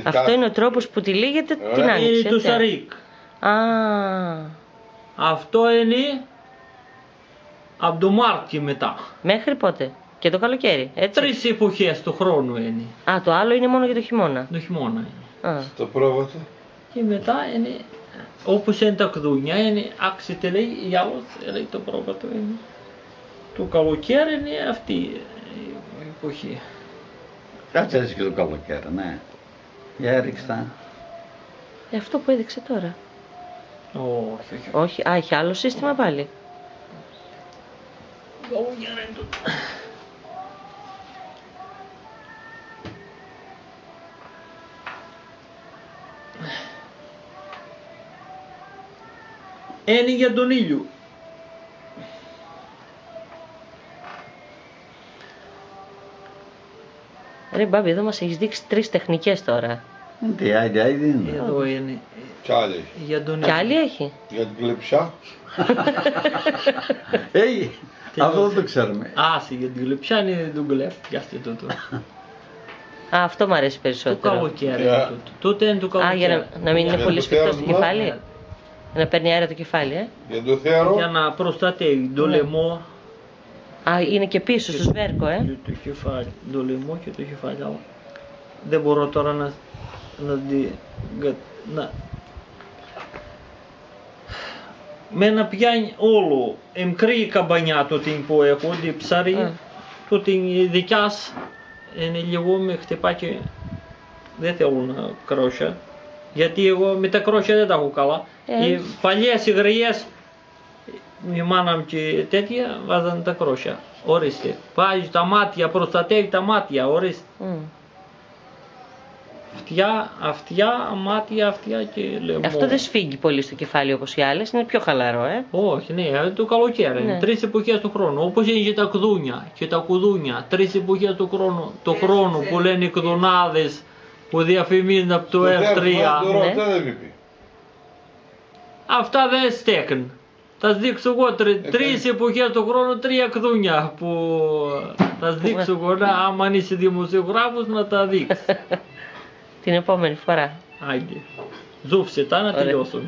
Αυτό είναι ο τρόπος που τυλίγεται την άνοιξη. Είναι το σαρίκ. Αυτό είναι από το Μάρτιο μετά. Μέχρι πότε? Και το καλοκαίρι, έτσι. 3 εποχές του χρόνου είναι. Το άλλο είναι μόνο για το χειμώνα. Το χειμώνα είναι. Το πρόβατο. Και μετά είναι, όπως είναι τα κουδούνια, είναι άξιτε λέει, η άλλος, λέει το πρόβατο είναι. Το καλοκαίρι είναι αυτή η εποχή. Κάτσε έτσι και το καλοκαίρι, ναι. Για έριξτα. Αυτό που έδειξε τώρα. Όχι. Όχι, έχει άλλο σύστημα πάλι. Καλοκαίρι είναι το. Είναι για τον ήλιο. Ρε Μπάμπη, εδώ μας έχεις δείξει 3 τεχνικές τώρα. Τι άλλη είναι. Εδώ είναι. Κι άλλη. Για τον Κι ήλιο. άλλη έχει. Για την κλεψιά. Αυτό δεν το ξέρουμε. Για την κλεψιά είναι τον κλέφ. Για αυτό το. Αυτό μου αρέσει Το περισσότερο. καλοκαίρι. Τότε είναι το καλοκαίρι. Για να μην είναι Για πολύ το σφιχτό στο θέαμα. κεφάλι. Να παίρνει αέρα το κεφάλι, Για το θέαρο. Για να προστατεύει το λαιμό. Είναι και πίσω στο σβέρκο, Και το κεφάλι. Το λαιμό και το κεφάλι. Δεν μπορώ τώρα να πιάνει όλο. Μικρή καμπανιά τότε που έχω, τη ψάρι. Τότε η δικιάς είναι λίγο με χτυπά και δεν θέλουν κρόσια. Γιατί εγώ με τα κρόσια δεν τα έχω καλά. Οι παλιές υγριές, η μάνα μου και τέτοια βάζανε τα κρόσια. Ορίστε. Πάει τα μάτια, προστατεύει τα μάτια, ορίστε. Αυτιά, μάτια, αυτιά και λαιμό. Αυτό δεν σφίγγει πολύ στο κεφάλι όπως οι άλλες, είναι πιο χαλαρό, Όχι, ναι, το καλοκαίρι είναι. 3 εποχές του χρόνου. Όπως είναι και τα κουδούνια. Και τα κουδούνια, 3 εποχές του χρόνου. Το χρόνο που λένε οι κουδουνάδες που διαφημίζουν από το F3. Αυτά δεν στέκουν. Θα σου δείξω εγώ 3 εποχές του χρόνου, 3 κουδούνια που θα σου δείξω εγώ. Άμα είσαι δημοσιογράφος να τα δείξεις. Την επόμενη φορά. Άιντε. Ζούφσε τα να τελειώσουμε.